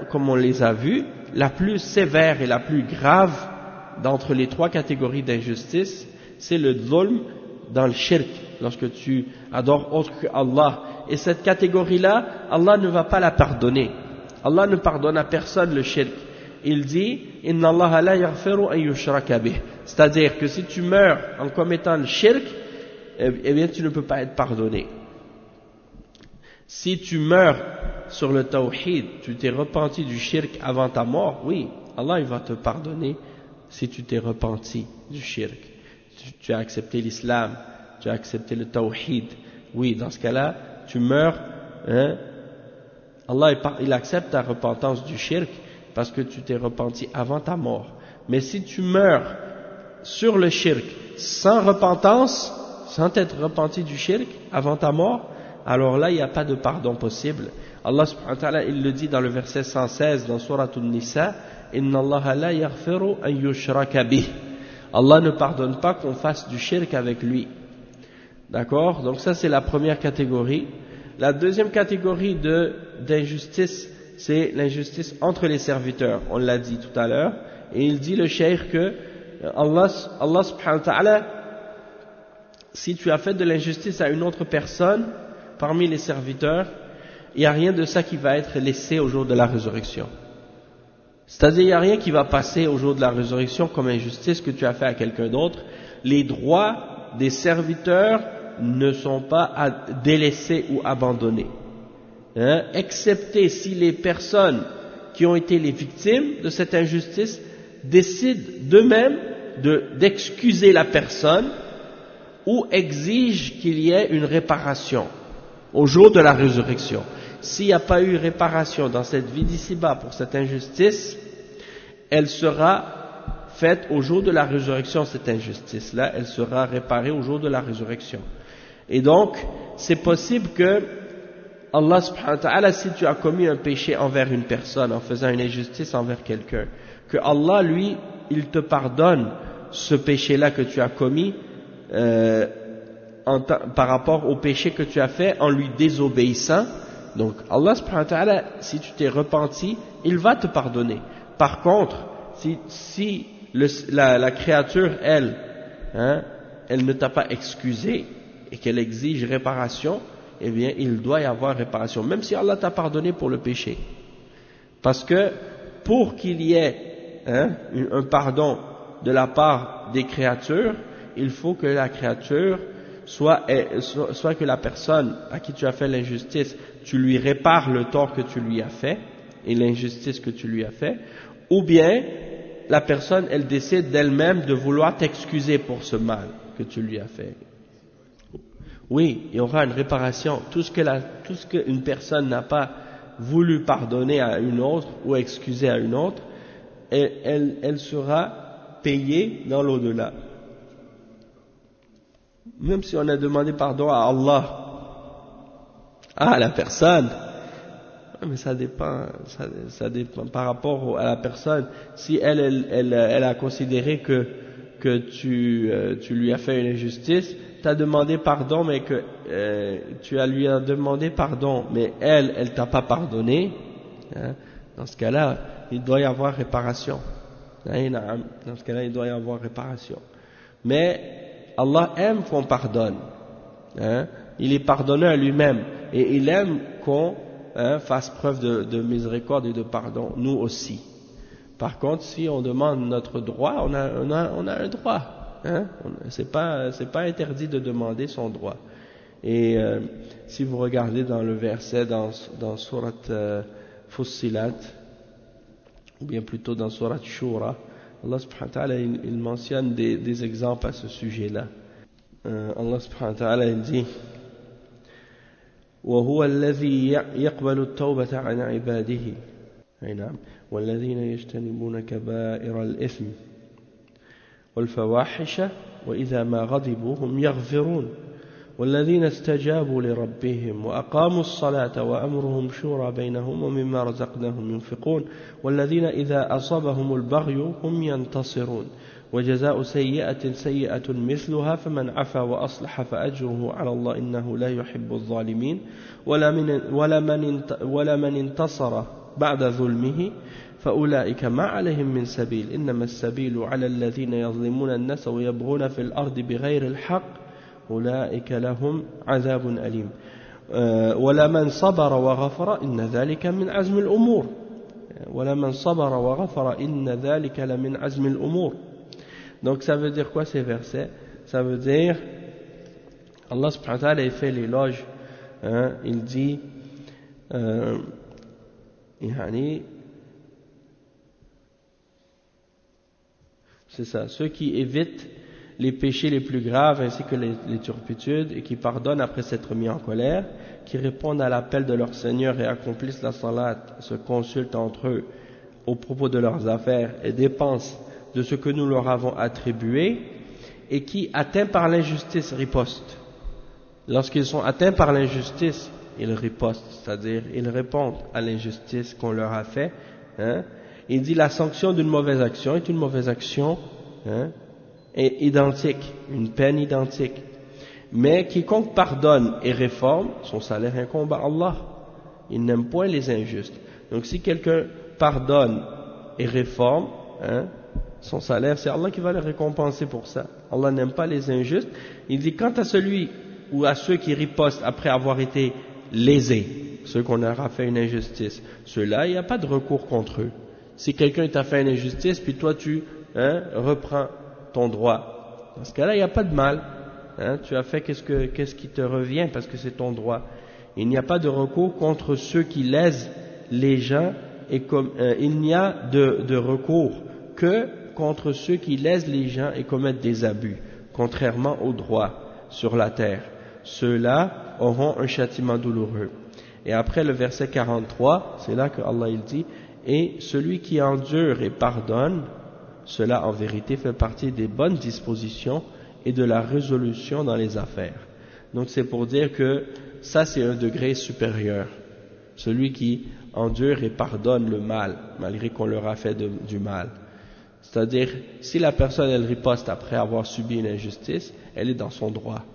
comme on les a vus, la plus sévère et la plus grave d'entre les trois catégories d'injustice, c'est le dhulm dans le shirk, lorsque tu adores autre que Allah. Et cette catégorie-là, Allah ne va pas la pardonner. Allah ne pardonne à personne le shirk. Il dit Inna Allah la yaghfiru an yushraka bih. C'est-à-dire que si tu meurs en commettant le shirk, eh bien tu ne peux pas être pardonné. Si tu meurs sur le tawhid, tu t'es repenti du shirk avant ta mort, oui, Allah il va te pardonner si tu t'es repenti du shirk. Tu as accepté l'islam, tu as accepté le tawhid. Oui, dans ce cas-là, tu meurs, Allah il accepte ta repentance du shirk parce que tu t'es repenti avant ta mort. Mais si tu meurs sur le shirk sans repentance, sans t'être repenti du shirk avant ta mort, alors là il n'y a pas de pardon possible. Allah subhanahu wa ta'ala il le dit dans le verset 116 dans Surah An-Nisa, Inna Allah la yaghfiru an yushraka bih. Allah ne pardonne pas qu'on fasse du shirk avec lui. D'accord? Donc ça c'est la première catégorie. La deuxième catégorie d'injustice, c'est l'injustice entre les serviteurs. On l'a dit tout à l'heure. Et il dit le cheikh que Allah subhanahu wa ta'ala, si tu as fait de l'injustice à une autre personne parmi les serviteurs, il n'y a rien de ça qui va être laissé au jour de la résurrection. C'est-à-dire, il n'y a rien qui va passer au jour de la résurrection comme injustice que tu as fait à quelqu'un d'autre. Les droits des serviteurs ne sont pas délaissés ou abandonnés. Excepté si les personnes qui ont été les victimes de cette injustice décident d'eux-mêmes d'excuser la personne ou exigent qu'il y ait une réparation au jour de la résurrection. S'il n'y a pas eu réparation dans cette vie d'ici-bas pour cette injustice, elle sera faite au jour de la résurrection, cette injustice-là, elle sera réparée au jour de la résurrection. Et donc, c'est possible que Allah subhanahu wa ta'ala, si tu as commis un péché envers une personne, en faisant une injustice envers quelqu'un, que Allah, lui, il te pardonne ce péché-là que tu as commis par rapport au péché que tu as fait en lui désobéissant. Donc Allah subhanahu wa ta'ala, si tu t'es repenti, il va te pardonner. Par contre, si la créature, elle ne t'a pas excusé et qu'elle exige réparation, eh bien il doit y avoir réparation, même si Allah t'a pardonné pour le péché. Parce que pour qu'il y ait un pardon de la part des créatures, il faut que la créature soit que la personne à qui tu as fait l'injustice, tu lui répares le tort que tu lui as fait et l'injustice que tu lui as fait, ou bien la personne elle décide d'elle-même de vouloir t'excuser pour ce mal que tu lui as fait. Oui, il y aura une réparation. Tout ce qu'une personne n'a pas voulu pardonner à une autre ou excuser à une autre, elle sera payée dans l'au-delà. Même si on a demandé pardon à Allah, à la personne, mais ça dépend par rapport à la personne. Si elle a considéré que tu lui as fait une injustice, tu as demandé pardon, mais que lui as demandé pardon, mais elle t'a pas pardonné, dans ce cas-là, il doit y avoir réparation. Dans ce cas-là, il doit y avoir réparation. Mais Allah aime qu'on pardonne. Il est pardonneur lui-même. Et il aime qu'on fasse preuve de miséricorde et de pardon, nous aussi. Par contre, si on demande notre droit, on a un droit. C'est pas interdit de demander son droit. Et si vous regardez dans le verset dans Surat Fussilat, ou bien plutôt dans Surat Shura, Allah subhanahu wa ta'ala il mentionne des exemples à ce sujet-là. Allah subhanahu wa ta'ala il dit وهو الذي يقبل التوبة عن عباده نعم والذين يجتنبون كبائر الإثم والفواحش وإذا ما غضبوا هم يغفرون والذين استجابوا لربهم وأقاموا الصلاة وأمرهم شورى بينهم ومما رزقناهم ينفقون والذين إذا أصابهم البغي هم ينتصرون وجزاء سيئة سيئة مثلها فمن عفا وأصلح فأجره على الله إنه لا يحب الظالمين ولا من انتصر بعد ظلمه فأولئك ما عليهم من سبيل إنما السبيل على الذين يظلمون الناس ويبغون في الأرض بغير الحق أولئك لهم عذاب أليم ولا من صبر وغفر إن ذلك من عزم الأمور ولا من صبر وغفر إن ذلك لمن عزم الأمور. Donc ça veut dire quoi ces versets? Ça veut dire Allah subhanahu wa ta'ala fait l'éloge, il dit c'est ça, ceux qui évitent les péchés les plus graves ainsi que les turpitudes et qui pardonnent après s'être mis en colère, qui répondent à l'appel de leur Seigneur et accomplissent la salat, se consultent entre eux au propos de leurs affaires et dépensent de ce que nous leur avons attribué, et qui, atteints par l'injustice, ripostent. Lorsqu'ils sont atteints par l'injustice, ils ripostent, c'est-à-dire ils répondent à l'injustice qu'on leur a fait. Il dit la sanction d'une mauvaise action est une mauvaise action est identique, une peine identique. Mais quiconque pardonne et réforme, son salaire incombe à Allah. Il n'aime point les injustes. Donc si quelqu'un pardonne et réforme, son salaire, c'est Allah qui va le récompenser pour ça. Allah n'aime pas les injustes. Il dit quant à celui ou à ceux qui ripostent après avoir été lésés, ceux qu'on aura fait une injustice, ceux-là, il n'y a pas de recours contre eux. Si quelqu'un t'a fait une injustice, puis toi tu reprends ton droit, dans ce cas-là, il n'y a pas de mal. Tu as fait qu'est-ce qui te revient parce que c'est ton droit. Il n'y a pas de recours contre ceux qui lèsent les gens et il n'y a de recours que contre ceux qui lèsent les gens et commettent des abus, contrairement au droit sur la terre. Ceux-là auront un châtiment douloureux. Et après le verset 43, c'est là que Allah il dit et celui qui endure et pardonne, cela en vérité fait partie des bonnes dispositions et de la résolution dans les affaires. Donc c'est pour dire que ça c'est un degré supérieur. Celui qui endure et pardonne le mal, malgré qu'on leur a fait du mal. C'est-à-dire, si la personne elle riposte après avoir subi une injustice, elle est dans son droit.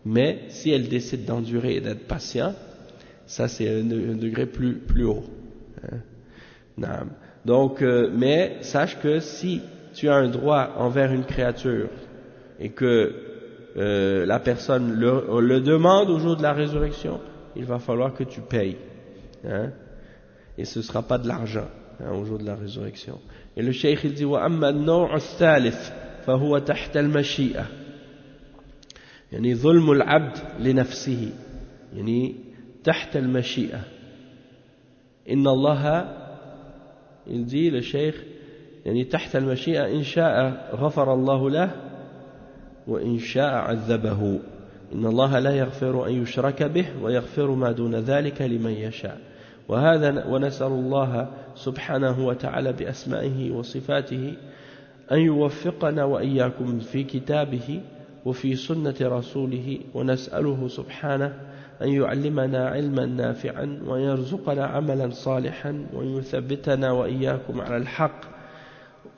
Mais si elle décide d'endurer et d'être patient, ça c'est un degré plus haut. Donc, mais sache que si tu as un droit envers une créature et que la personne le demande au jour de la résurrection, il va falloir que tu payes. Et ce ne sera pas de l'argent au jour de la résurrection. Et le cheikh il dit وَأَمَّا النَّوْعُ الثَّالِث فَهُوَ تَحْتَ الْمَشِيئَةِ يعني ظلم العبد لنفسه يعني تحت المشيئة إن الله il dit le cheikh يعني تحت المشيئة إن شاء غفر الله له وإن شاء عذبه إن الله لا يغفر أن يشرك به ويغفر ما دون ذلك لمن يشاء وهذا ونسأل الله سبحانه وتعالى بأسمائه وصفاته أن يوفقنا وإياكم في كتابه وفي سنة رسوله ونسأله سبحانه أن يعلمنا علما نافعا ويرزقنا عملا صالحا ويثبتنا وإياكم على الحق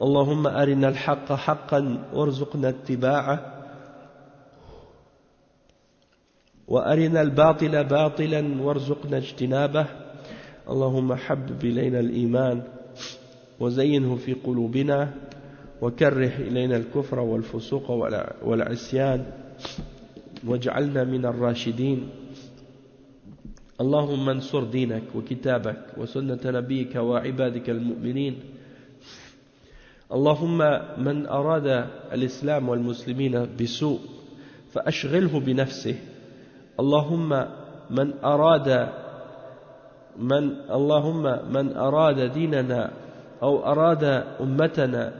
اللهم أرنا الحق حقا وارزقنا اتباعه وأرنا الباطل باطلا وارزقنا اجتنابه اللهم حبب إلينا الإيمان وزينه في قلوبنا وكره إلينا الكفر والفسوق والعصيان واجعلنا من الراشدين اللهم انصر دينك وكتابك وسنة نبيك وعبادك المؤمنين اللهم من أراد الإسلام والمسلمين بسوء فأشغله بنفسه اللهم من أراد ديننا أو أراد أمتنا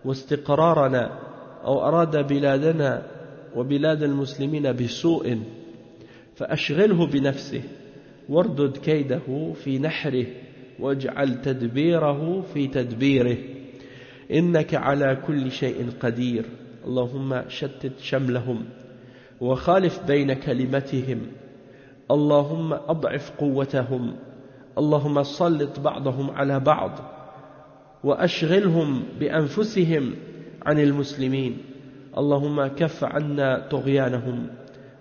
واستقرارنا أو أراد بلادنا وبلاد المسلمين بسوء فأشغله بنفسه واردد كيده في نحره واجعل تدبيره في تدبيره إنك على كل شيء قدير اللهم شتت شملهم وخالف بين كلمتهم اللهم أضعف قوتهم اللهم سلط بعضهم على بعض وأشغلهم بأنفسهم عن المسلمين اللهم كف عنا طغيانهم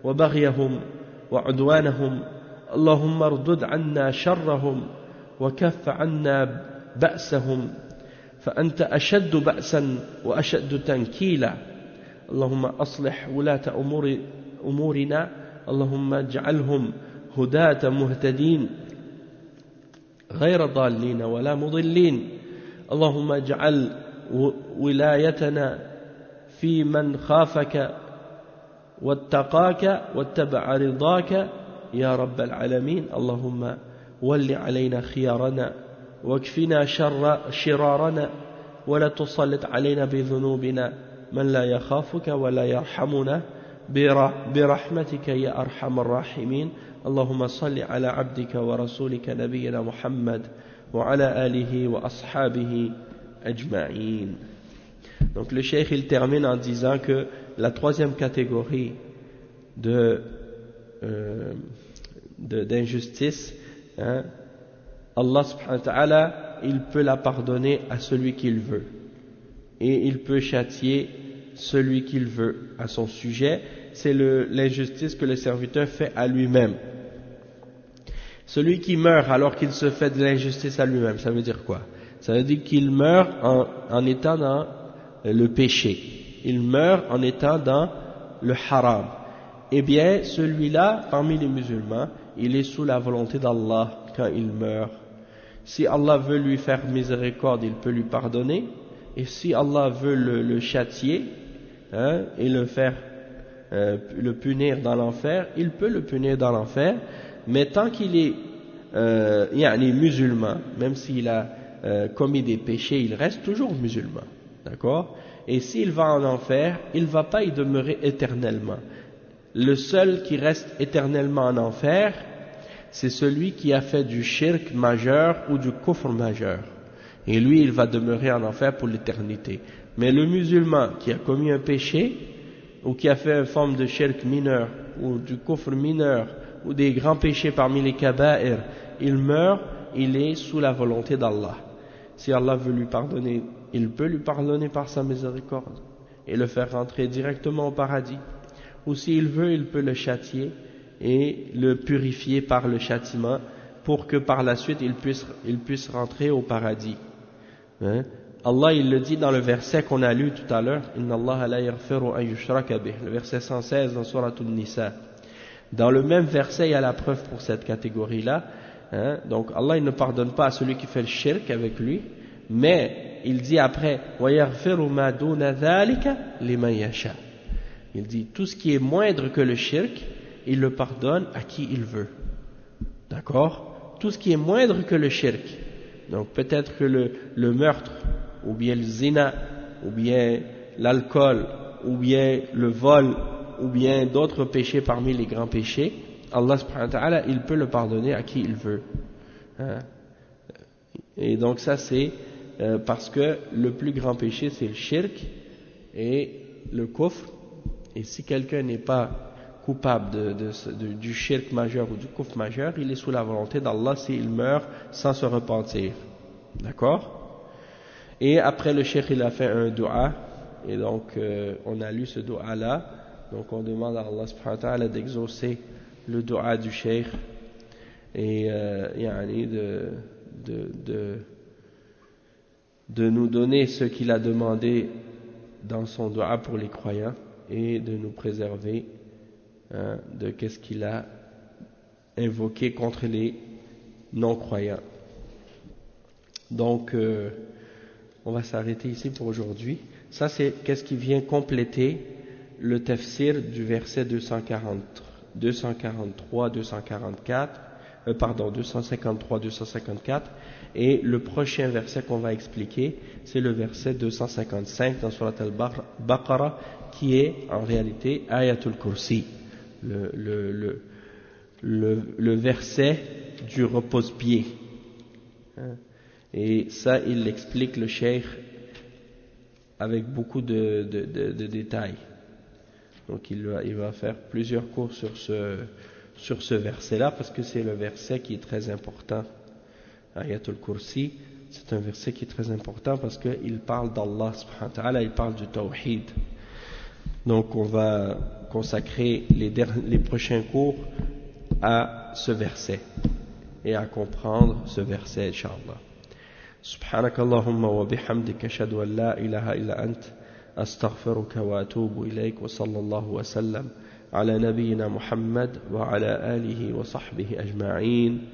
وبغيهم وعدوانهم اللهم اردد عنا شرهم وكف عنا بأسهم فأنت أشد بأسا وأشد تنكيلا اللهم أصلح ولاة أمورنا اللهم اجعلهم هداة مهتدين غير ضالين ولا مضلين اللهم اجعل ولايتنا في من خافك واتقاك واتبع رضاك يا رب العالمين اللهم ول علينا خيارنا واكفنا شرارنا ولا تسلط علينا بذنوبنا من لا يخافك ولا يرحمنا برحمتك يا أرحم الراحمين اللهم صل على عبدك ورسولك نبينا محمد وعلى آله وأصحابه أجمعين. Donc le cheikh il termine en disant que la troisième catégorie d'injustice, Allah subhanahu wa ta'ala il peut la pardonner à celui qu'il veut et il peut châtier celui qu'il veut à son sujet. C'est l'injustice que le serviteur fait à lui-même. Celui qui meurt alors qu'il se fait de l'injustice à lui-même, ça veut dire quoi? Ça veut dire qu'il meurt en étant dans le péché, il meurt en étant dans le haram. Eh bien celui-là parmi les musulmans il est sous la volonté d'Allah quand il meurt. Si Allah veut lui faire miséricorde, il peut lui pardonner, et si Allah veut le châtier et le punir dans l'enfer, il peut le punir dans l'enfer, mais tant qu'il est musulman, même s'il a commis des péchés, il reste toujours musulman, d'accord? Et s'il va en enfer, il ne va pas y demeurer éternellement. Le seul qui reste éternellement en enfer, c'est celui qui a fait du shirk majeur ou du kufr majeur. Et lui, il va demeurer en enfer pour l'éternité. Mais le musulman qui a commis un péché, ou qui a fait une forme de shirk mineur, ou du kufr mineur, ou des grands péchés parmi les kaba'ir, il meurt, il est sous la volonté d'Allah. Si Allah veut lui pardonner, il peut lui pardonner par sa miséricorde, et le faire rentrer directement au paradis. Ou s'il veut, il peut le châtier, et le purifier par le châtiment pour que par la suite il puisse rentrer au paradis. Allah il le dit dans le verset qu'on a lu tout à l'heure, Inna Allah la yaghfiru an yushraka bih, le verset 116 dans Surat An-Nisa. Dans le même verset il y a la preuve pour cette catégorie là. Donc Allah il ne pardonne pas à celui qui fait le shirk avec lui, mais il dit après wa yaghfiru ma duna dhalika liman yasha. Il dit tout ce qui est moindre que le shirk, il le pardonne à qui il veut. D'accord? Tout ce qui est moindre que le shirk. Donc peut-être que le meurtre, ou bien le zina, ou bien l'alcool, ou bien le vol, ou bien d'autres péchés parmi les grands péchés, Allah subhanahu wa ta'ala, il peut le pardonner à qui il veut. Et donc ça c'est parce que le plus grand péché c'est le shirk et le kufr. Et si quelqu'un n'est pas coupable du shirk majeur ou du kufr majeur, il est sous la volonté d'Allah s'il meurt sans se repentir. D'accord? Et après le cheikh il a fait un dua, et donc on a lu ce dua là, donc on demande à Allah subhanahu wa ta'ala d'exaucer le dua du cheikh et de nous donner ce qu'il a demandé dans son dua pour les croyants et de nous préserver de qu'est-ce qu'il a invoqué contre les non-croyants. Donc on va s'arrêter ici pour aujourd'hui. Ça c'est qu'est-ce qui vient compléter le tafsir du verset 253, 254, et le prochain verset qu'on va expliquer, c'est le verset 255 dans Surat al-Baqarah, qui est en réalité Ayatul Kursi, le verset du repose-pied. Et ça, il l'explique le cheikh avec beaucoup de détails. Donc il va faire plusieurs cours sur ce verset-là, parce que c'est le verset qui est très important. Ayatul Kursi, c'est un verset qui est très important parce qu'il parle d'Allah subhanahu wa ta'ala, il parle du tawhid. Donc on va consacrer les prochains cours à ce verset et à comprendre ce verset, Inch'Allah. سبحانك اللهم وبحمدك أشهد أن لا إله إلا أنت أستغفرك وأتوب إليك وصلى الله وسلم على نبينا محمد وعلى آله وصحبه أجمعين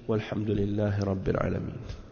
والحمد لله رب العالمين.